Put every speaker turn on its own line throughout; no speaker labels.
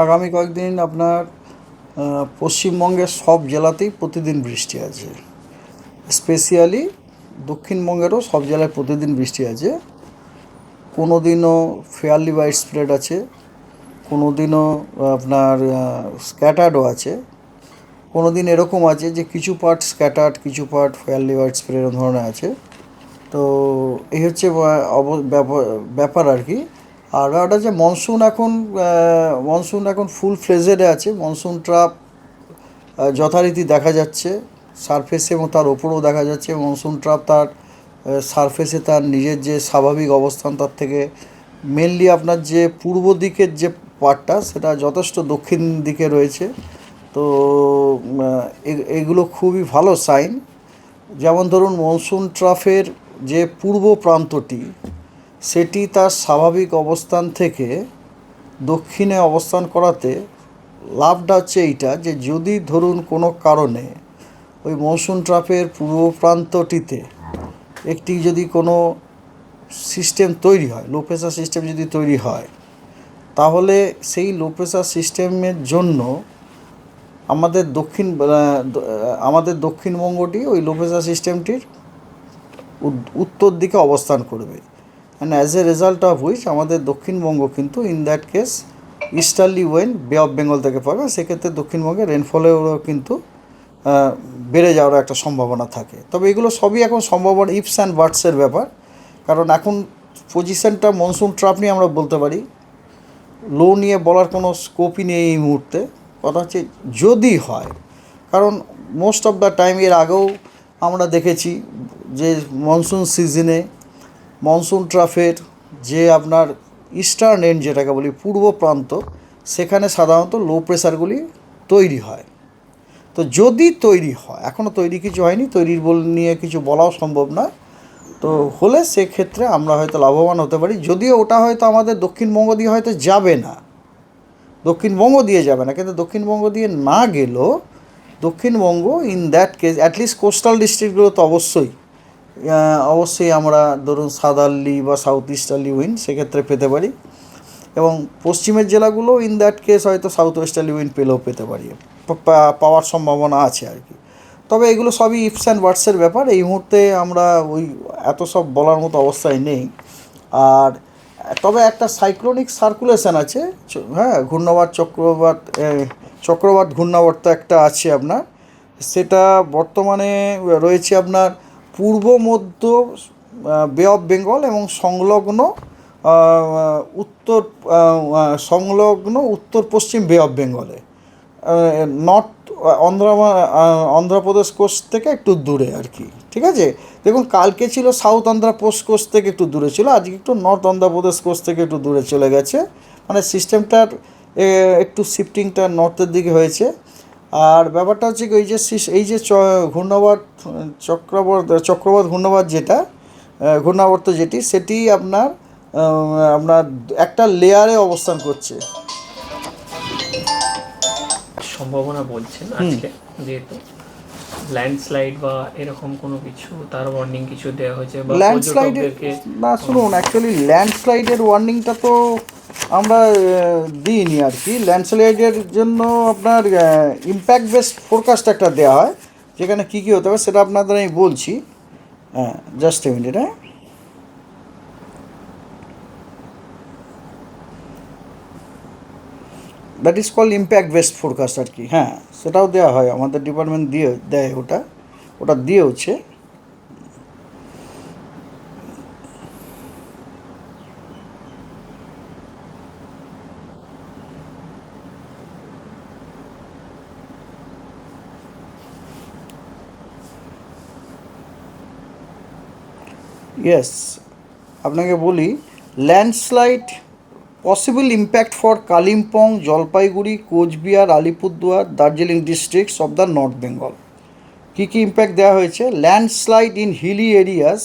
আগামী কয়েকদিন আপনার পশ্চিমবঙ্গের সব জেলাতেই প্রতিদিন বৃষ্টি আছে। স্পেশালি দক্ষিণবঙ্গেরও সব জেলায় প্রতিদিন বৃষ্টি আছে। কোনো দিনও ফেয়ারলি ওয়াইড স্প্রেড আছে, কোনো দিনও আপনার স্ক্যাটার্ডও আছে, কোনো দিন এরকম আছে যে কিছু পার্ট স্ক্যাটার্ড কিছু পার্ট ফেয়ারলি ওয়াইড স্প্রেড ধরনের আছে। তো এই হচ্ছে ব্যাপার আর কি। আর একটা যে মনসুন এখন ফুল ফ্লেজেডে আছে। মনসুন ট্রাপ যথারীতি দেখা যাচ্ছে সারফেসে এবং তার ওপরেও দেখা যাচ্ছে। মনসুন ট্রাপ তার সারফেসে তার নিজের যে স্বাভাবিক অবস্থান তার থেকে মেনলি আপনার যে পূর্ব দিকের যে পার্টটা সেটা যথেষ্ট দক্ষিণ দিকে রয়েছে। তো এগুলো খুবই ভালো সাইন। যেমন ধরুন মনসুন ট্রাফের যে পূর্ব প্রান্তটি সেটি তার স্বাভাবিক অবস্থান থেকে দক্ষিণে অবস্থান করাতে লাভটা হচ্ছে এইটা যে যদি ধরুন কোনো কারণে ওই মনসুন ট্রাফের পূর্ব প্রান্তটিতে একটি যদি কোনো সিস্টেম তৈরি হয়, লো প্রেশার সিস্টেম যদি তৈরি হয়, তাহলে সেই লো প্রেশার সিস্টেমের জন্য আমাদের দক্ষিণবঙ্গটি ওই লো প্রেশার সিস্টেমটির উত্তর দিকে অবস্থান করবে। And as a result of which আমাদের দক্ষিণবঙ্গ কিন্তু in that case easterly wind Bay of Bengal থেকে পাবে। সেক্ষেত্রে দক্ষিণবঙ্গে রেনফলেরও কিন্তু বেড়ে যাওয়ার একটা সম্ভাবনা থাকে। তবে এগুলো সবই এখন সম্ভাবনা, ইফস অ্যান্ড বাটসের ব্যাপার। কারণ এখন পজিশনটা মনসুন ট্রাপ নিয়ে আমরা বলতে পারি, লো নিয়ে বলার কোনো স্কোপই নেই এই মুহূর্তে। কথা হচ্ছে যদি হয়, কারণ মোস্ট অফ দ্য টাইম এর আগেও আমরা দেখেছি যে মনসুন সিজনে মনসুন ট্রাফের যে আপনার ইস্টার্ন এন্ড যেটাকে বলি পূর্ব প্রান্ত, সেখানে সাধারণত লো প্রেশারগুলি তৈরি হয়। তো যদি তৈরি হয়, এখনও তৈরি কিছু হয়নি, তৈরির নিয়ে কিছু বলাও সম্ভব নয়, তো হলে সেক্ষেত্রে আমরা হয়তো লাভবান হতে পারি। যদিও ওটা হয়তো আমাদের দক্ষিণবঙ্গ দিয়ে হয়তো যাবে না, দক্ষিণবঙ্গ দিয়ে যাবে না, কিন্তু দক্ষিণবঙ্গ দিয়ে না গেলেও Dakshinbanga in that case at least coastal ডিস্ট্রিক্টগুলো তো অবশ্যই আমরা ধরুন সাদার্লি বা সাউথ ইস্টার্লি উইন্ড সেক্ষেত্রে পেতে পারি। এবং পশ্চিমের জেলাগুলো ইন দ্যাট কেস হয়তো সাউথ ওয়েস্টার্লি উইন্ড পেলেও পেতে পারি, পাওয়ার সম্ভাবনা আছে আর কি। তবে এগুলো সবই ইফস অ্যান্ড বাটসের ব্যাপার। এই মুহূর্তে আমরা ওই এত সব বলার মতো অবস্থায় নেই। আর তবে একটা সাইক্লোনিক সার্কুলেশন আছে, হ্যাঁ, চক্রবাত ঘূর্ণাবর্ত একটা আছে আপনার। সেটা বর্তমানে রয়েছে আপনার পূর্ব মধ্য বে অফ বেঙ্গল এবং উত্তর উত্তর পশ্চিম বে অফ বেঙ্গলে, নর্থ অন্ধ্রপ্রদেশ কোস্ট থেকে একটু দূরে আর কি। ঠিক আছে, দেখুন কালকে ছিল সাউথ অন্ধ্রপ্রদেশ কোস্ট থেকে একটু দূরে ছিল, আজকে একটু নর্থ অন্ধ্রপ্রদেশ কোস্ট থেকে একটু দূরে চলে গেছে। মানে সিস্টেমটার একটু শিফটিংটা নর্থের দিকে হয়েছে। আর ব্যাপারটা হচ্ছে কি, এই যে চক্রবাত ঘূর্ণাবর্ত সেটি আপনার একটা লেয়ারে অবস্থান করছে।
সম্ভাবনা বলছেন আজকে, যেহেতু ল্যান্ডস্লাইড বা এরকম কোনো কিছু তার ওয়ার্নিং কিছু দেওয়া হয়েছে বা পর্যটকদেরকে?
না শুনুন, অ্যাকচুয়ালি ল্যান্ডস্লাইডের ওয়ার্নিংটা তো আমরা দিইনি আর কি। ল্যান্ডস্লাইডের জন্য আপনার ইম্প্যাক্ট বেসড ফোরকাস্ট একটা দেওয়া হয়, যেখানে কী কী হতে হবে সেটা আপনাদের আমি বলছি। হ্যাঁ, জাস্ট এ মিনিট। হ্যাঁ, that is called impact based forecast আর কি। হ্যাঁ, সেটাও দেওয়া হয়, আমাদের ডিপার্টমেন্ট দেয় ওটা দিয়েওছে। ইয়েস, আপনাকে বলি, landslide possible impact for Kalimpong, Jalpaiguri, Coochbehar, Alipurduar, Darjeeling districts of the North Bengal. কী কী ইম্প্যাক্ট দেওয়া হয়েছে? Landslide in hilly areas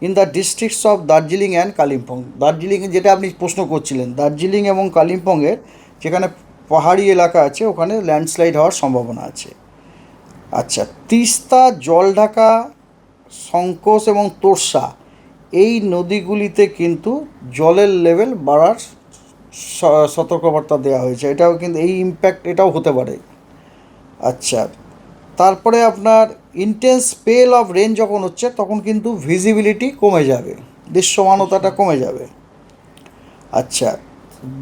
in the districts of Darjeeling and Kalimpong. Darjeeling, যেটা আপনি প্রশ্ন করছিলেন, দার্জিলিং এবং কালিম্পংয়ের যেখানে পাহাড়ি এলাকা আছে ওখানে ল্যান্ডস্লাইড হওয়ার সম্ভাবনা আছে। আচ্ছা, তিস্তা, জলঢাকা, সংকোচ এবং তোর্ষা এই নদীগুলিতে কিন্তু জলের লেভেল বাড়ার সতর্কবার্তা দেওয়া হয়েছে। এটাও কিন্তু এই ইম্প্যাক্ট এটাও হতে পারে। আচ্ছা, তারপরে আপনার ইন্টেন্স স্পেল অফ রেন যখন হচ্ছে তখন কিন্তু ভিজিবিলিটি কমে যাবে, দৃশ্যমানতাটা কমে যাবে। আচ্ছা,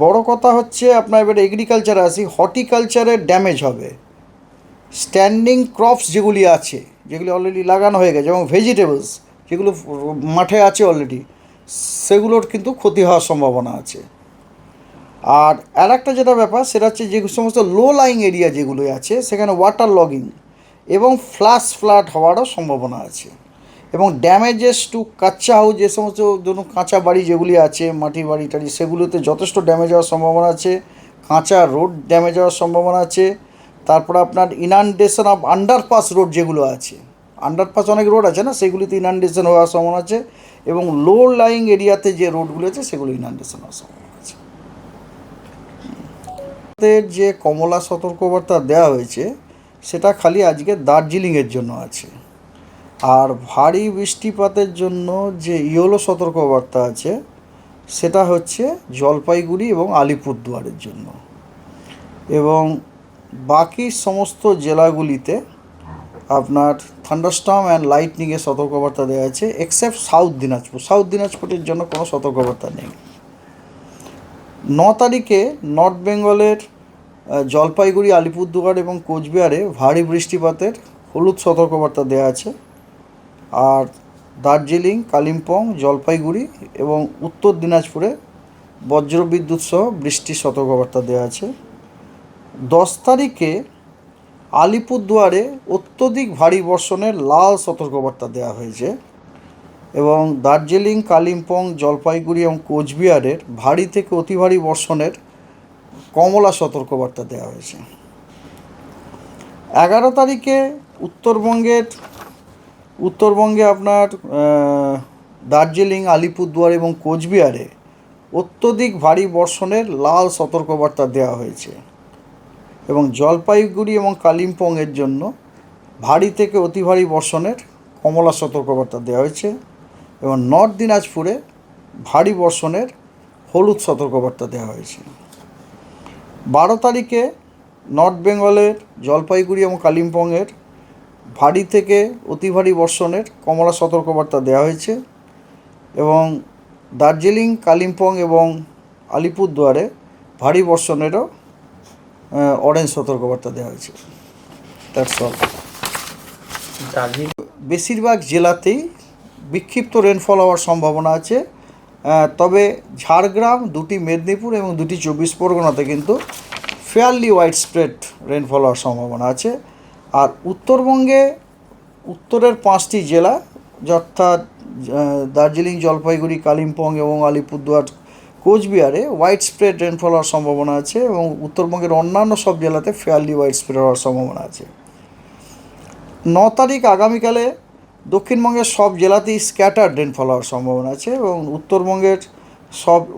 বড় কথা হচ্ছে আপনার এবার এগ্রিকালচারে আসি, হর্টিকালচারের ড্যামেজ হবে। স্ট্যান্ডিং ক্রপস যেগুলি আছে, যেগুলি অলরেডি লাগানো হয়ে গেছে, এবং ভেজিটেবলস যেগুলো মাঠে আছে অলরেডি, সেগুলোর কিন্তু ক্ষতি হওয়ার সম্ভাবনা আছে। আর একটা যেটা ব্যাপার সেটা হচ্ছে যে সমস্ত লো লাইং এরিয়া যেগুলো আছে সেখানে ওয়াটার লগিং এবং ফ্লাড হওয়ারও সম্ভাবনা আছে। এবং ড্যামেজেস টু কাঁচা হাউস, যে সমস্ত ধরুন কাঁচা বাড়ি যেগুলি আছে, মাটির বাড়ি টাড়ি, সেগুলোতে যথেষ্ট ড্যামেজ হওয়ার সম্ভাবনা আছে। কাঁচা রোড ড্যামেজ হওয়ার সম্ভাবনা আছে। তারপরে আপনার ইনান্ডেশন অফ আন্ডারপাস রোড যেগুলো আছে, আন্ডারপাস অনেক রোড আছে না, সেগুলিতে ইনান্ডেশন হওয়ার সম্ভাবনা আছে। এবং লো লাইং এরিয়াতে যে রোডগুলো আছে সেগুলো ইনান্ডেশন হওয়ার সম্ভাবনা আছে। যে কমলা সতর্কবার্তা দেওয়া হয়েছে সেটা খালি আজকে দার্জিলিংয়ের জন্য আছে। আর ভারী বৃষ্টিপাতের জন্য যে ইয়েলো সতর্কবার্তা আছে সেটা হচ্ছে জলপাইগুড়ি এবং আলিপুরদুয়ারের জন্য। এবং বাকি সমস্ত জেলাগুলিতে আপনার থান্ডারস্টর্ম অ্যান্ড লাইটনিংয়ের সতর্কবার্তা দেওয়া আছে, এক্সেপ্ট সাউথ দিনাজপুরের জন্য কোনো সতর্কবার্তা নেই। 9 তারিখে নর্থ বেঙ্গলের জলপাইগুড়ি, আলিপুরদুয়ার এবং কোচবিহারে ভারী বৃষ্টিপাতের হলুদ সতর্কবার্তা দেওয়া আছে। আর দার্জিলিং, কালিম্পং, জলপাইগুড়ি এবং উত্তর দিনাজপুরে বজ্রবিদ্যুৎ সহ বৃষ্টির সতর্কবার্তা দেওয়া আছে। 10 তারিখে আলিপুরদুয়ারে অত্যধিক ভারী বর্ষণের লাল সতর্কবার্তা দেওয়া হয়েছে। এবং দার্জিলিং, কালিম্পং, জলপাইগুড়ি এবং কোচবিহারের ভারী থেকে অতি ভারী বর্ষণের কমলা সতর্কবার্তা দেওয়া হয়েছে। 11 তারিখে উত্তরবঙ্গে আপনার দার্জিলিং, আলিপুরদুয়ার এবং কোচবিহারে অত্যধিক ভারী বর্ষণের লাল সতর্কবার্তা দেওয়া হয়েছে। এবং জলপাইগুড়ি এবং কালিম্পংয়ের জন্য ভারী থেকে অতি ভারী বর্ষণের কমলা সতর্কবার্তা দেওয়া হয়েছে। এবং নর্থ দিনাজপুরে ভারী বর্ষণের হলুদ সতর্কবার্তা দেওয়া হয়েছে। 12 তারিখে নর্থ বেঙ্গলের জলপাইগুড়ি এবং কালিম্পংয়ের ভারী থেকে অতি ভারী বর্ষণের কমলা সতর্কবার্তা দেওয়া হয়েছে। এবং দার্জিলিং, কালিম্পং এবং আলিপুরদুয়ারে ভারী বর্ষণেরও অরেঞ্জ সতর্কবার্তা দেওয়া হয়েছে। That's all.
দার্জিলিং
বেশিরভাগ জেলাতেই বিক্ষিপ্ত রেনফল হওয়ার সম্ভাবনা আছে। তবে ঝাড়গ্রাম, 2টি মেদিনীপুর এবং 2টি 24 পরগনাতে কিন্তু ফেয়ারলি ওয়াইড স্প্রেড রেনফল হওয়ার সম্ভাবনা আছে। আর উত্তরবঙ্গে উত্তরের 5টি জেলা, অর্থাৎ দার্জিলিং, জলপাইগুড়ি, কালিম্পং এবং আলিপুরদুয়ার, কোচবিহারে ওয়াইড স্প্রেড রেনফল হওয়ার সম্ভাবনা আছে। এবং উত্তরবঙ্গের অন্যান্য সব জেলাতে ফেয়ারলি ওয়াইড স্প্রেড হওয়ার সম্ভাবনা আছে। 9 তারিখ আগামীকালে দক্ষিণবঙ্গের সব জেলাতেই স্ক্যাটার্ড রেনফল হওয়ার সম্ভাবনা আছে। এবং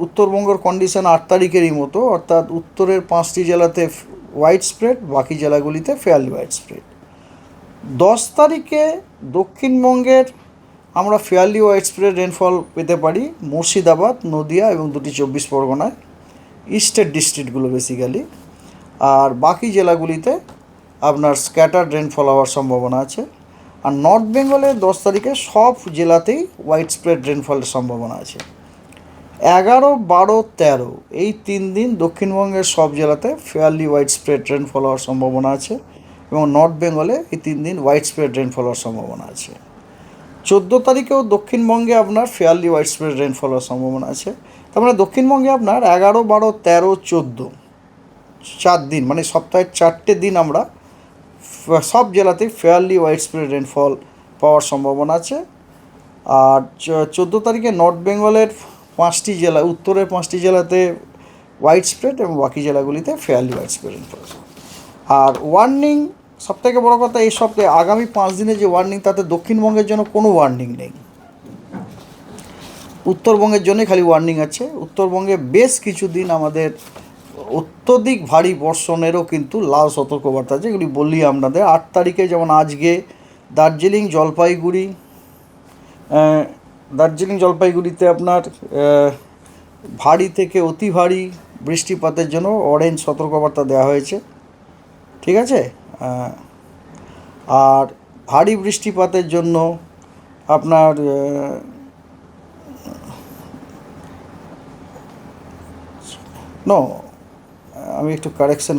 উত্তরবঙ্গের কন্ডিশন 8 তারিখেরই মতো, অর্থাৎ উত্তরের 5টি জেলাতে ওয়াইড স্প্রেড, বাকি জেলাগুলিতে ফেয়ারলি ওয়াইড স্প্রেড। 10 তারিখে দক্ষিণবঙ্গের আমরা ফেয়ারলি ওয়াইড স্প্রেড রেনফল পেতে পারি মুর্শিদাবাদ, নদিয়া এবং 2টি 24 পরগনায়, ইস্টের ডিস্ট্রিক্টগুলো বেসিক্যালি। আর বাকি জেলাগুলিতে আপনার স্ক্যাটার্ড রেনফল হওয়ার সম্ভাবনা আছে। আর নর্থ বেঙ্গলের 10 তারিখে সব জেলাতেই ওয়াইড স্প্রেড রেনফলের সম্ভাবনা আছে। 11, 12, 13 এই 3 দিন দক্ষিণবঙ্গের সব জেলাতে ফেয়ারলি ওয়াইড স্প্রেড রেনফল হওয়ার সম্ভাবনা আছে। এবং নর্থ বেঙ্গলে এই 3 দিন ওয়াইড স্প্রেড রেনফল হওয়ার সম্ভাবনা আছে। 14 তারিখেও দক্ষিণবঙ্গে আপনার ফেয়ারলি ওয়াইড স্প্রেড রেনফল হওয়ার সম্ভাবনা আছে। তার মানে দক্ষিণবঙ্গে আপনার 11, 12, 13, 14 4 দিন, মানে সপ্তাহের 4টে দিন আমরা সব জেলাতেই ফেয়ারলি ওয়াইড স্প্রেড রেনফল পাওয়ার সম্ভাবনা আছে। আর 14 তারিখে নর্থ বেঙ্গলের 5টি জেলা, উত্তরের 5টি জেলাতে ওয়াইড স্প্রেড এবং বাকি জেলাগুলিতে ফেয়ারলি ওয়াইড স্প্রেড রেনফল। আর ওয়ার্নিং, সবথেকে বড় কথা, এই সপ্তাহে আগামী 5 দিনে যে ওয়ার্নিং, তাতে দক্ষিণবঙ্গের জন্য কোনো ওয়ার্নিং নেই, উত্তরবঙ্গের জন্যই খালি ওয়ার্নিং আছে। উত্তরবঙ্গে বেশ কিছু দিন আমাদের অত্যধিক ভারী বর্ষণেরও কিন্তু লাল সতর্কবার্তা আছে, এগুলি বললি আপনাদের। 8 তারিখে যেমন আজকে দার্জিলিং, জলপাইগুড়িতে আপনার ভারী থেকে অতি ভারী বৃষ্টিপাতের জন্য অরেঞ্জ সতর্কবার্তা দেওয়া হয়েছে, ঠিক আছে। আর ভারী বৃষ্টিপাতের জন্য আপনার নো, আমি একটু কারেকশন